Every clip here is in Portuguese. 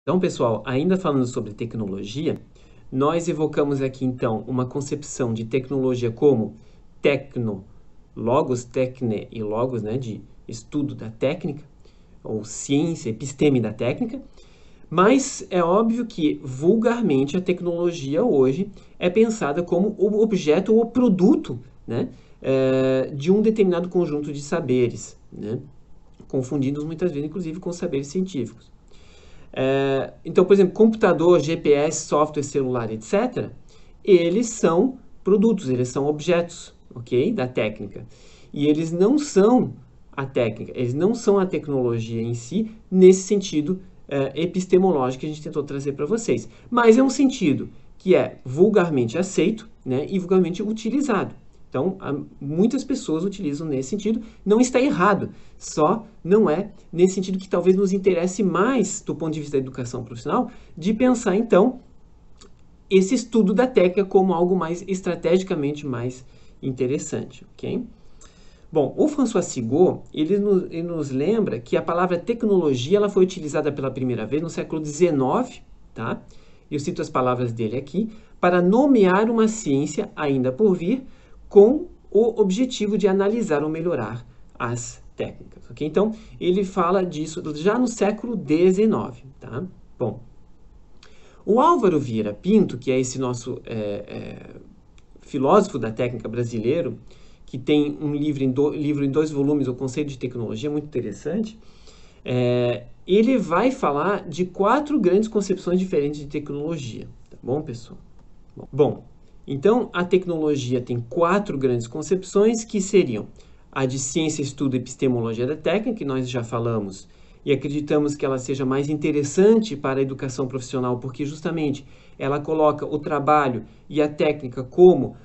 Então, pessoal, ainda falando sobre tecnologia, nós evocamos aqui, então, uma concepção de tecnologia como tecno, logos, tecne e logos, né, de estudo da técnica, ou ciência, episteme da técnica, mas é óbvio que, vulgarmente, a tecnologia hoje é pensada como o objeto ou o produto, né, de um determinado conjunto de saberes, né, confundidos muitas vezes, inclusive, com saberes científicos. Então, por exemplo, computador, GPS, software, celular, etc., eles são produtos, eles são objetos, ok? Da técnica. E eles não são a técnica, eles não são a tecnologia em si, nesse sentido epistemológico que a gente tentou trazer para vocês. Mas é um sentido que é vulgarmente aceito, né, e vulgarmente utilizado. Então, muitas pessoas utilizam nesse sentido. Não está errado, só não é nesse sentido que talvez nos interesse mais, do ponto de vista da educação profissional, de pensar, então, esse estudo da técnica como algo mais estrategicamente mais interessante, ok? Bom, o François Sigaud, ele nos lembra que a palavra tecnologia ela foi utilizada pela primeira vez no século XIX, tá? Eu cito as palavras dele aqui, para nomear uma ciência ainda por vir, com o objetivo de analisar ou melhorar as técnicas, ok? Então, ele fala disso já no século XIX, tá? Bom, o Álvaro Vieira Pinto, que é esse nosso filósofo da técnica brasileiro, que tem um livro em 2 volumes, O Conceito de Tecnologia, muito interessante, ele vai falar de 4 grandes concepções diferentes de tecnologia, tá bom, pessoal? Bom, então a tecnologia tem 4 grandes concepções que seriam a de ciência, estudo e epistemologia da técnica, que nós já falamos, e acreditamos que ela seja mais interessante para a educação profissional, porque justamente ela coloca o trabalho e a técnica como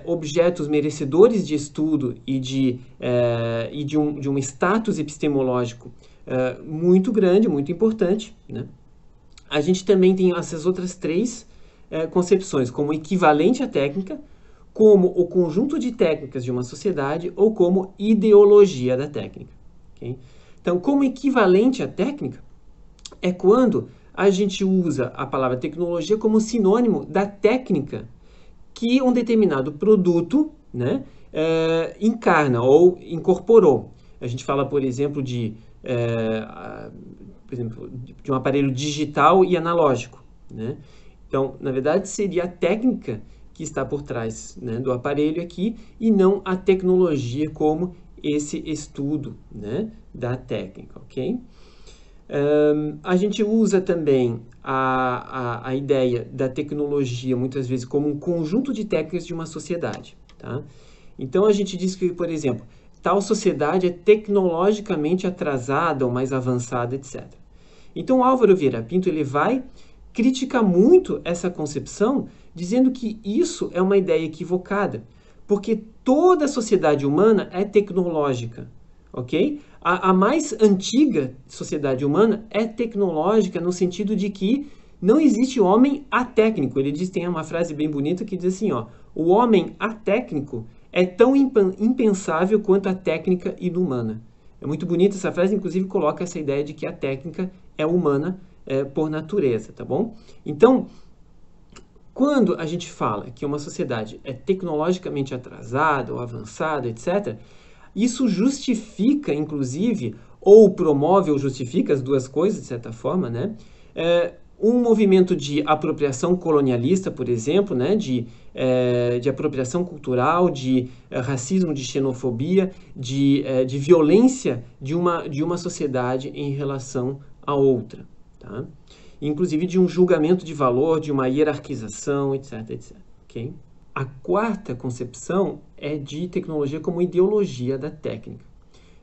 objetos merecedores de estudo e de um status epistemológico muito grande, muito importante, né? A gente também tem essas outras 3 concepções, como equivalente à técnica, como o conjunto de técnicas de uma sociedade ou como ideologia da técnica. Okay? Então, como equivalente à técnica, é quando a gente usa a palavra tecnologia como sinônimo da técnica que um determinado produto, né, encarna ou incorporou. A gente fala, por exemplo, de um aparelho digital e analógico, né? Então, na verdade, seria a técnica que está por trás, né, do aparelho aqui e não a tecnologia como esse estudo, né, da técnica, ok? A gente usa também a ideia da tecnologia muitas vezes como um conjunto de técnicas de uma sociedade, tá? Então a gente diz que, por exemplo, tal sociedade é tecnologicamente atrasada ou mais avançada, etc. Então Álvaro Vieira Pinto ele vai criticar muito essa concepção, dizendo que isso é uma ideia equivocada, porque toda a sociedade humana é tecnológica, ok? A mais antiga sociedade humana é tecnológica no sentido de que não existe homem atécnico. Ele diz, tem uma frase bem bonita que diz assim, ó, o homem atécnico é tão impensável quanto a técnica inumana. É muito bonita essa frase, inclusive coloca essa ideia de que a técnica é humana por natureza, tá bom? Então, quando a gente fala que uma sociedade é tecnologicamente atrasada ou avançada, etc., isso justifica, inclusive, ou promove ou justifica as duas coisas, de certa forma, né? Um movimento de apropriação colonialista, por exemplo, né? de apropriação cultural, de racismo, de xenofobia, de violência de uma sociedade em relação a outra, tá? Inclusive de um julgamento de valor, de uma hierarquização, etc, etc. Okay? A 4ª concepção é de tecnologia como ideologia da técnica.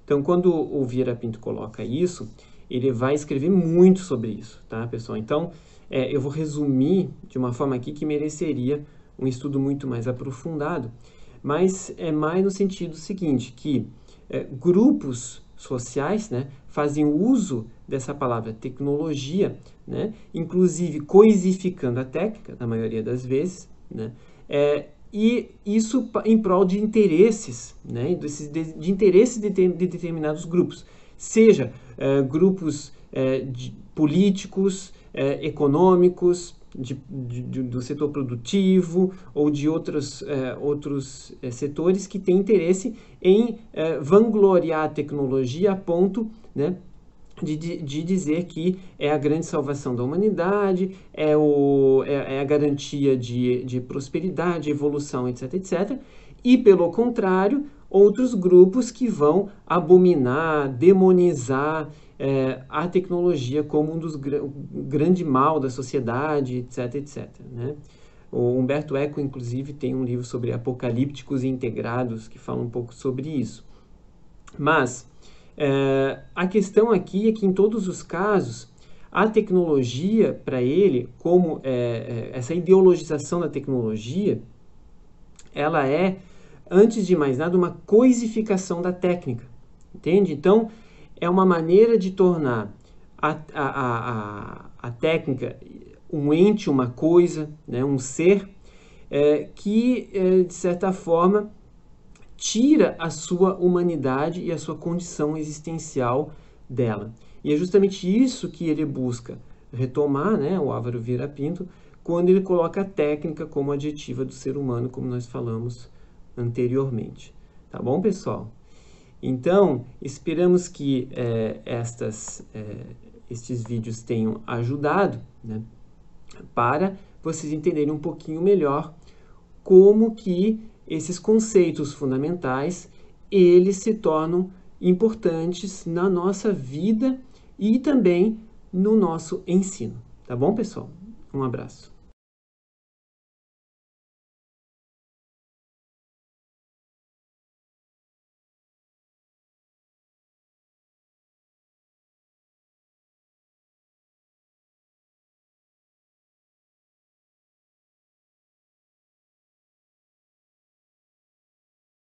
Então, quando o Vieira Pinto coloca isso, ele vai escrever muito sobre isso, tá, pessoal? Então, eu vou resumir de uma forma aqui que mereceria um estudo muito mais aprofundado, mas é mais no sentido seguinte, que grupos sociais, né, fazem uso dessa palavra tecnologia, né, inclusive coisificando a técnica, na maioria das vezes, né, e isso em prol de interesses, né, de interesses de determinados grupos, seja grupos políticos, econômicos, do setor produtivo ou de outros setores que têm interesse em vangloriar a tecnologia a ponto, né, de dizer que é a grande salvação da humanidade, é a garantia de prosperidade, evolução, etc, etc. E, pelo contrário, outros grupos que vão abominar, demonizar a tecnologia como um grande mal da sociedade, etc, etc. Né? O Humberto Eco, inclusive, tem um livro sobre apocalípticos e integrados que fala um pouco sobre isso. Mas a questão aqui é que, em todos os casos, a tecnologia, para ele, como essa ideologização da tecnologia, ela é, antes de mais nada, uma coisificação da técnica, entende? Então, é uma maneira de tornar a técnica um ente, uma coisa, né, um ser, que, de certa forma, tira a sua humanidade e a sua condição existencial dela. E é justamente isso que ele busca retomar, né, o Álvaro Vieira Pinto, quando ele coloca a técnica como adjetiva do ser humano, como nós falamos anteriormente. Tá bom, pessoal? Então, esperamos que estes vídeos tenham ajudado, né, para vocês entenderem um pouquinho melhor como que esses conceitos fundamentais, eles se tornam importantes na nossa vida e também no nosso ensino. Tá bom, pessoal? Um abraço.